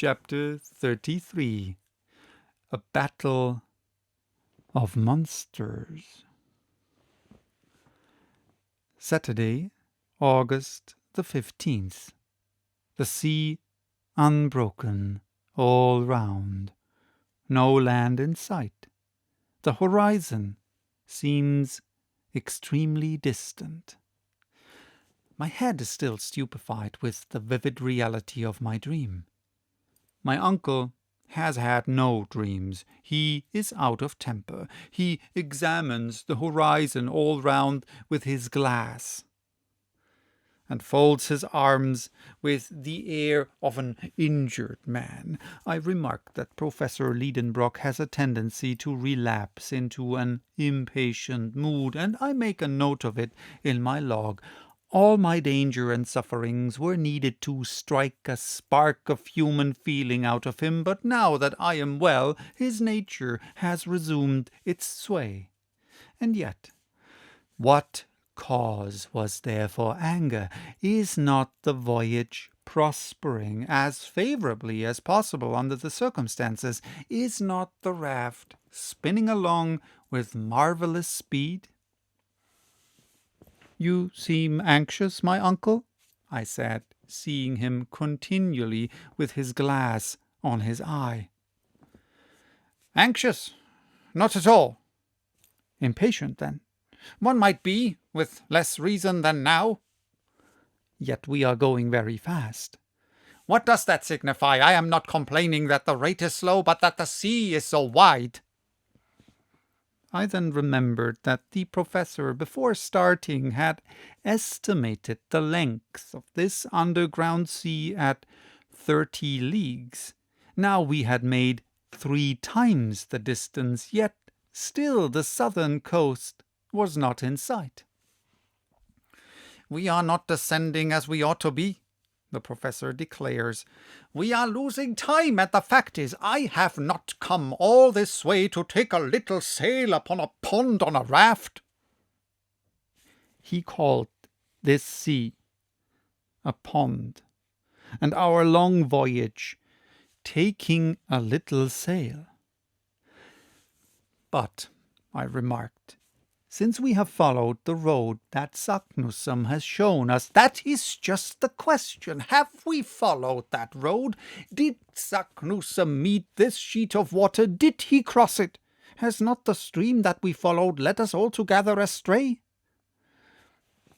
Chapter 33. A Battle of Monsters. Saturday, August the 15th. The sea unbroken all round. No land in sight. The horizon seems extremely distant. My head is still stupefied with the vivid reality of my dream. My uncle has had no dreams. He is out of temper. He examines the horizon all round with his glass, and folds his arms with the air of an injured man. I remark that Professor Liedenbrock has a tendency to relapse into an impatient mood, and I make a note of it in my log. All my danger and sufferings were needed to strike a spark of human feeling out of him, but now that I am well, his nature has resumed its sway. And yet, what cause was there for anger? Is not the voyage prospering as favourably as possible under the circumstances? Is not the raft spinning along with marvellous speed? "You seem anxious, my uncle," I said, seeing him continually with his glass on his eye. "Anxious? Not at all." "Impatient, then?" "One might be, with less reason than now." "Yet we are going very fast." "What does that signify? I am not complaining that the rate is slow, but that the sea is so wide." I then remembered that the professor, before starting, had estimated the length of this underground sea at 30 leagues. Now we had made 3 times the distance, yet still the southern coast was not in sight. "We are not descending as we ought to be," the professor declares. "We are losing time, and the fact is, I have not come all this way to take a little sail upon a pond on a raft." He called this sea a pond, and our long voyage taking a little sail. "But," I remarked, "since we have followed the road that Saknussemm has shown us—" "That is just the question. Have we followed that road? Did Saknussemm meet this sheet of water? Did he cross it? Has not the stream that we followed led us altogether astray?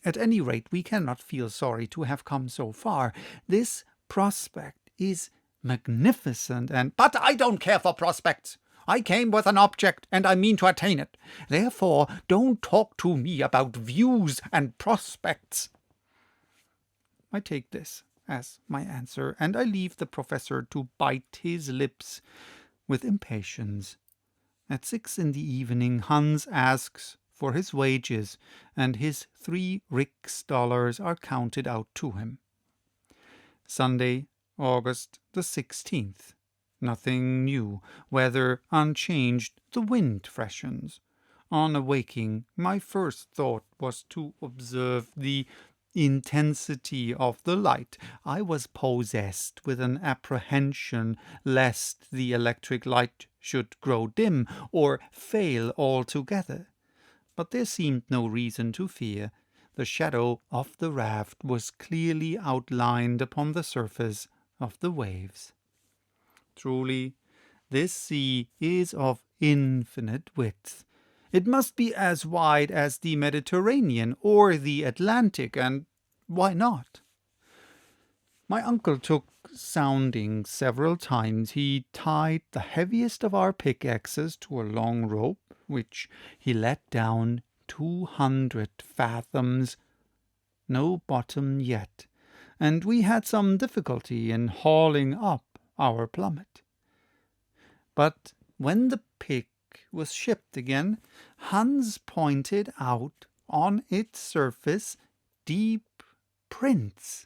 At any rate, we cannot feel sorry to have come so far. This prospect is magnificent and—" "But I don't care for prospects. I came with an object, and I mean to attain it. Therefore, don't talk to me about views and prospects." I take this as my answer, and I leave the professor to bite his lips with impatience. At 6 in the evening, Hans asks for his wages, and his 3 Rix-dollars are counted out to him. Sunday, August the 16th. Nothing new. Weather unchanged. The wind freshens. On awaking, my first thought was to observe the intensity of the light. I was possessed with an apprehension lest the electric light should grow dim or fail altogether. But there seemed no reason to fear. The shadow of the raft was clearly outlined upon the surface of the waves. Truly, this sea is of infinite width. It must be as wide as the Mediterranean or the Atlantic, and why not? My uncle took sounding several times. He tied the heaviest of our pickaxes to a long rope, which he let down 200 fathoms. No bottom yet, and we had some difficulty in hauling up our plummet. But when the pick was shipped again, Hans pointed out on its surface deep prints,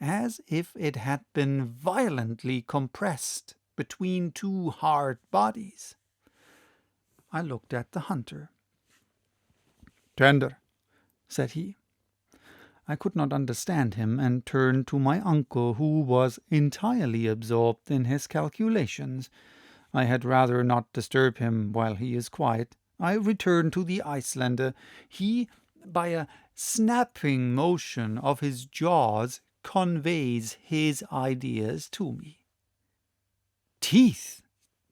as if it had been violently compressed between 2 hard bodies. I looked at the hunter. "Tender," said he. I could not understand him, and turned to my uncle, who was entirely absorbed in his calculations. I had rather not disturb him while he is quiet. I returned to the Icelander. He, by a snapping motion of his jaws, conveys his ideas to me. "Teeth!"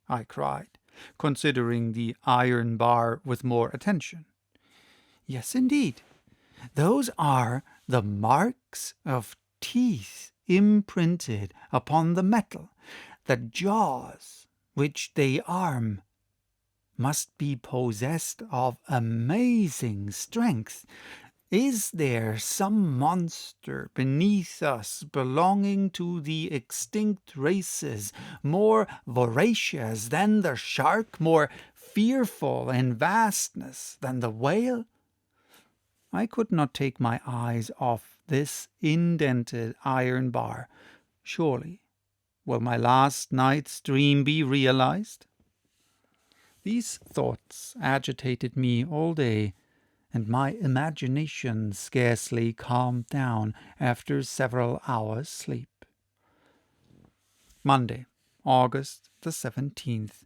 I cried, considering the iron bar with more attention. "Yes, indeed. Those are the marks of teeth imprinted upon the metal. The jaws which they arm must be possessed of amazing strength. Is there some monster beneath us belonging to the extinct races, more voracious than the shark, more fearful in vastness than the whale?" I could not take my eyes off this indented iron bar. Surely, will my last night's dream be realized? These thoughts agitated me all day, and my imagination scarcely calmed down after several hours' sleep. Monday, August the 17th.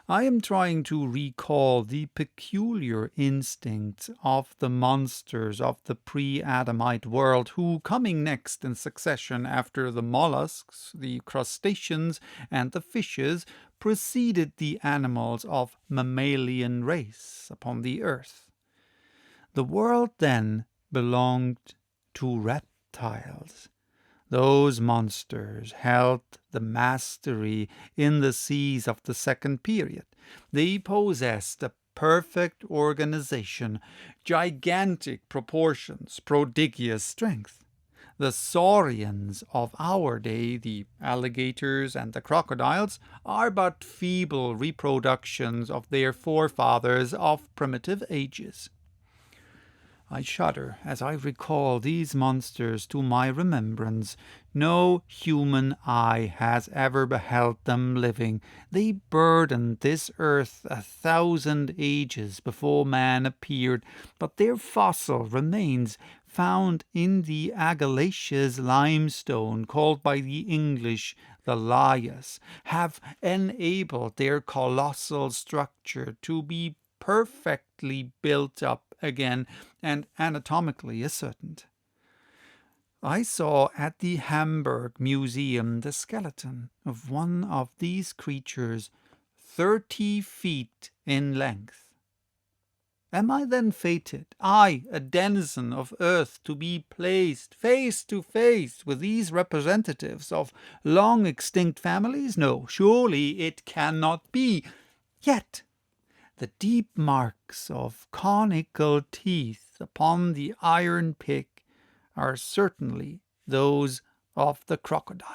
I am trying to recall the peculiar instincts of the monsters of the pre-Adamite world, who, coming next in succession after the mollusks, the crustaceans, and the fishes, preceded the animals of mammalian race upon the earth. The world then belonged to reptiles. Those monsters held the mastery in the seas of the second period. They possessed a perfect organization, gigantic proportions, prodigious strength. The saurians of our day, the alligators and the crocodiles, are but feeble reproductions of their forefathers of primitive ages. I shudder as I recall these monsters to my remembrance. No human eye has ever beheld them living. They burdened this earth 1,000 ages before man appeared, but their fossil remains, found in the argillaceous limestone called by the English the lias, have enabled their colossal structure to be perfectly built up again and anatomically ascertained. I saw at the Hamburg Museum the skeleton of one of these creatures 30 feet in length. Am I then fated, I, a denizen of earth, to be placed face to face with these representatives of long extinct families? No, surely it cannot be. Yet the deep marks of conical teeth upon the iron pick are certainly those of the crocodile.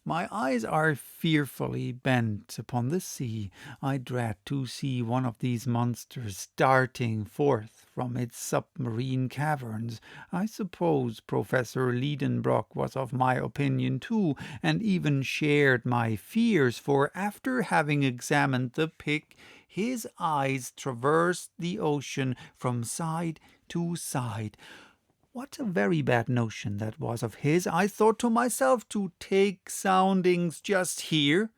My eyes are fearfully bent upon the sea. I dread to see one of these monsters darting forth from its submarine caverns. I suppose Professor Liedenbrock was of my opinion too, and even shared my fears, for after having examined the pick, his eyes traversed the ocean from side to side. What a very bad notion that was of his, I thought to myself, to take soundings just here.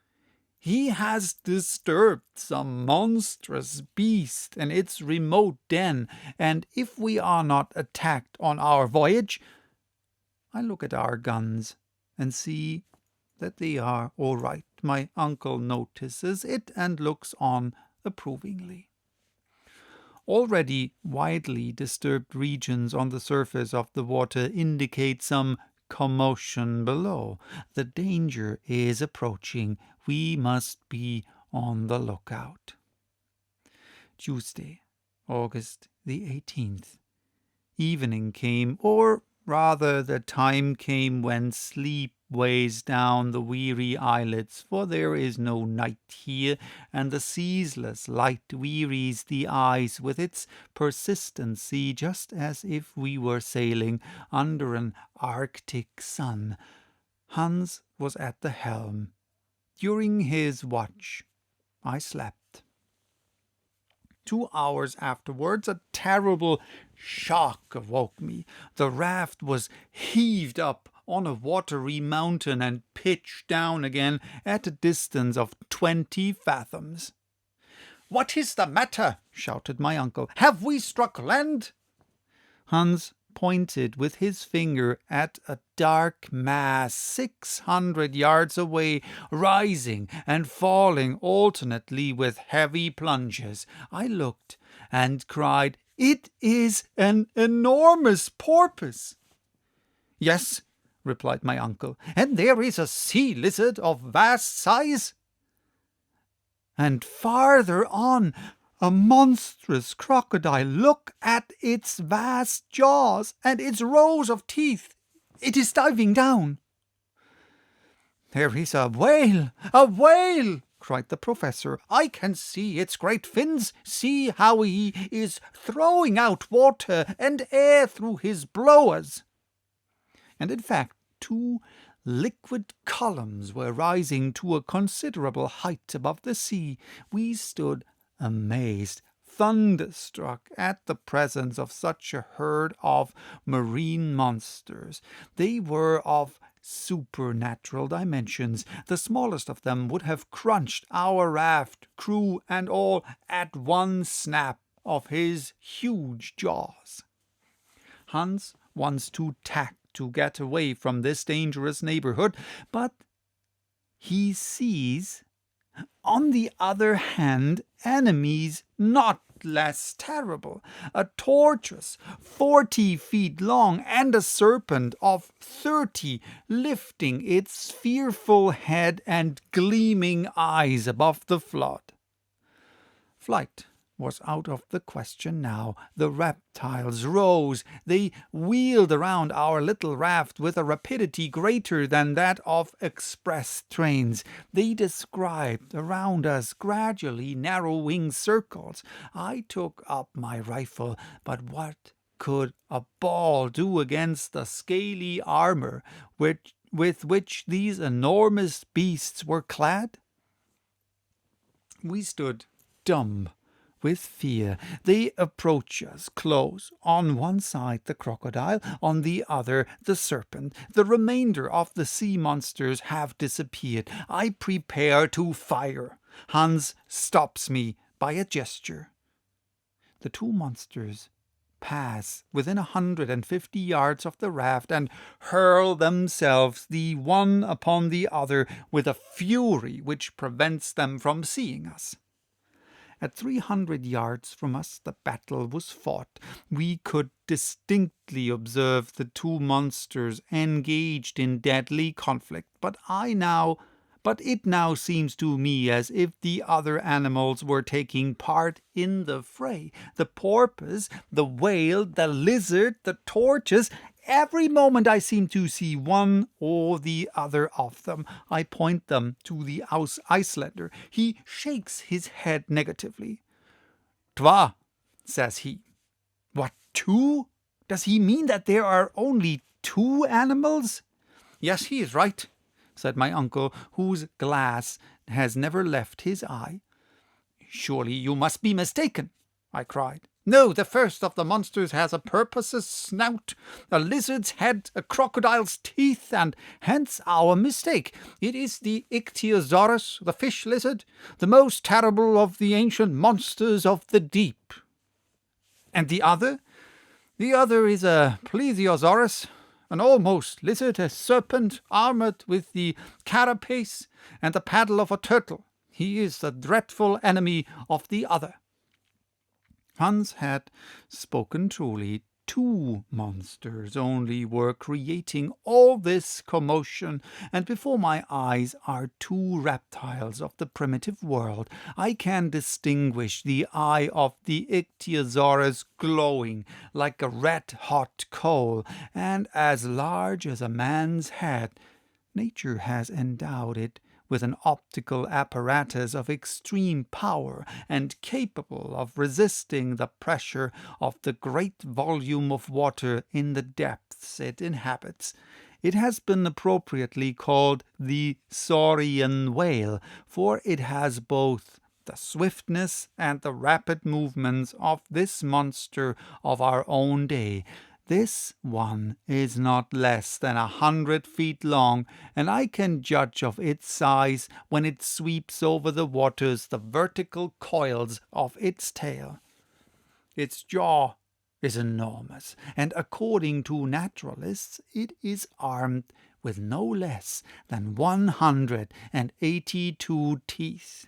He has disturbed some monstrous beast in its remote den, and if we are not attacked on our voyage— I look at our guns and see that they are all right. My uncle notices it and looks on approvingly. Already widely disturbed regions on the surface of the water indicate some commotion below. The danger is approaching. We must be on the lookout. Tuesday, August the 18th. Evening came, or rather the time came when sleep weighs down the weary eyelids, for there is no night here, and the ceaseless light wearies the eyes with its persistency, just as if we were sailing under an Arctic sun. Hans was at the helm. During his watch I slept. 2 hours afterwards, a terrible shock awoke me. The raft was heaved up on a watery mountain and pitched down again at a distance of 20 fathoms. "What is the matter?" shouted my uncle. "Have we struck land?" Hans pointed with his finger at a dark mass 600 yards away, rising and falling alternately with heavy plunges. I looked and cried, "It is an enormous porpoise!" "Yes," replied my uncle, "and there is a sea lizard of vast size." And farther on, a monstrous crocodile. Look at its vast jaws and its rows of teeth. It is diving down. "There is a whale! A whale!" cried the professor. "I can see its great fins. See how he is throwing out water and air through his blowers." And in fact, 2 liquid columns were rising to a considerable height above the sea. We stood amazed, thunderstruck at the presence of such a herd of marine monsters. They were of supernatural dimensions. The smallest of them would have crunched our raft, crew and all, at one snap of his huge jaws. Hans wants to tack to get away from this dangerous neighborhood, but he sees, on the other hand, enemies not less terrible, a tortoise 40 feet long and a serpent of 30 lifting its fearful head and gleaming eyes above the flood. Flight was out of the question now. The reptiles rose. They wheeled around our little raft with a rapidity greater than that of express trains. They described around us gradually narrowing circles. I took up my rifle, but what could a ball do against the scaly armor with which these enormous beasts were clad? We stood dumb with fear. They approach us close. On one side the crocodile, on the other the serpent. The remainder of the sea monsters have disappeared. I prepare to fire. Hans stops me by a gesture. The 2 monsters pass within 150 yards of the raft and hurl themselves the one upon the other with a fury which prevents them from seeing us. At 300 yards from us the battle was fought. We could distinctly observe the 2 monsters engaged in deadly conflict, but it now seems to me as if the other animals were taking part in the fray. The porpoise, the whale, the lizard, the tortoise. Every moment I seem to see one or the other of them. I point them to the Icelander. He shakes his head negatively. "Twa," says he. "What, 2? Does he mean that there are only 2 animals?" "Yes, he is right," said my uncle, whose glass has never left his eye. "Surely you must be mistaken," I cried. "No, the first of the monsters has a porpoise's snout, a lizard's head, a crocodile's teeth, and hence our mistake. It is the Ichthyosaurus, the fish lizard, the most terrible of the ancient monsters of the deep." "And the other?" "The other is a Plesiosaurus, an almost lizard, a serpent, armored with the carapace and the paddle of a turtle. He is the dreadful enemy of the other." Hans had spoken truly. 2 monsters only were creating all this commotion, and before my eyes are 2 reptiles of the primitive world. I can distinguish the eye of the Ichthyosaurus glowing like a red-hot coal, and as large as a man's head. Nature has endowed it with an optical apparatus of extreme power and capable of resisting the pressure of the great volume of water in the depths it inhabits. It has been appropriately called the saurian whale, for it has both the swiftness and the rapid movements of this monster of our own day. This one is not less than 100 feet long, and I can judge of its size when it sweeps over the waters the vertical coils of its tail. Its jaw is enormous, and according to naturalists it is armed with no less than 182 teeth.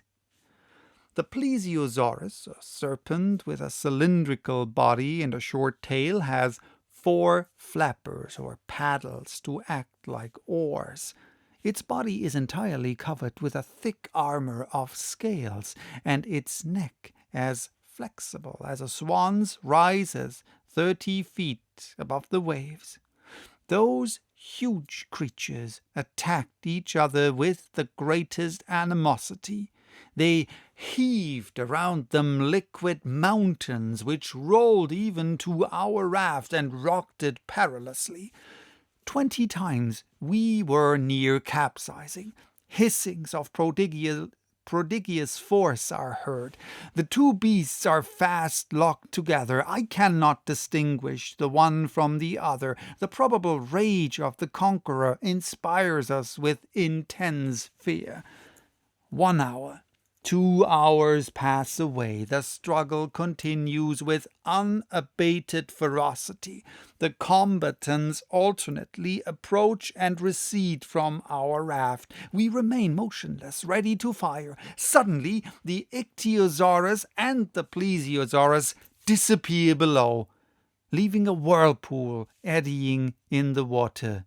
The plesiosaurus, a serpent with a cylindrical body and a short tail, has 4 flappers or paddles to act like oars. Its body is entirely covered with a thick armor of scales, and its neck, as flexible as a swan's, rises 30 feet above the waves. Those huge creatures attacked each other with the greatest animosity. They heaved around them liquid mountains, which rolled even to our raft and rocked it perilously. 20 times we were near capsizing. Hissings of prodigious force are heard. The two beasts are fast locked together. I cannot distinguish the one from the other. The probable rage of the conqueror inspires us with intense fear. 1 hour, 2 hours pass away. The struggle continues with unabated ferocity. The combatants alternately approach and recede from our raft. We remain motionless, ready to fire. Suddenly, the ichthyosaurus and the plesiosaurus disappear below, leaving a whirlpool eddying in the water.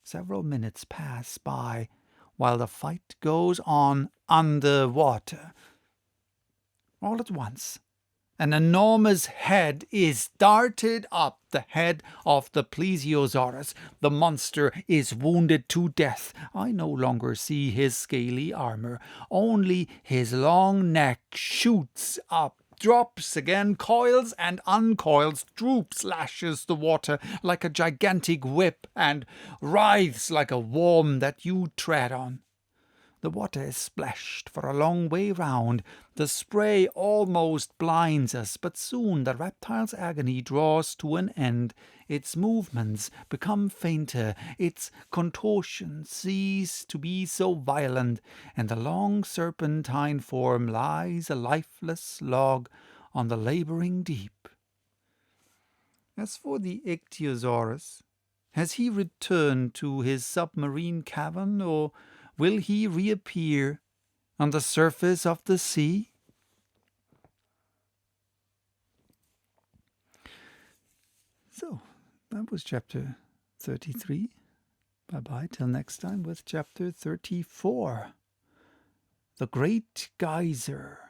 Several minutes pass by while the fight goes on under water. All at once, an enormous head is darted up, the head of the plesiosaurus. The monster is wounded to death. I no longer see his scaly armor. Only his long neck shoots up, drops again, coils and uncoils, droops, lashes the water like a gigantic whip, and writhes like a worm that you tread on. The water is splashed for a long way round. The spray almost blinds us, but soon the reptile's agony draws to an end. Its movements become fainter, its contortions cease to be so violent, and the long serpentine form lies a lifeless log on the labouring deep. As for the ichthyosaurus, has he returned to his submarine cavern, or will he reappear on the surface of the sea? So, that was chapter 33. Bye-bye till next time with chapter 34. The Great Geyser.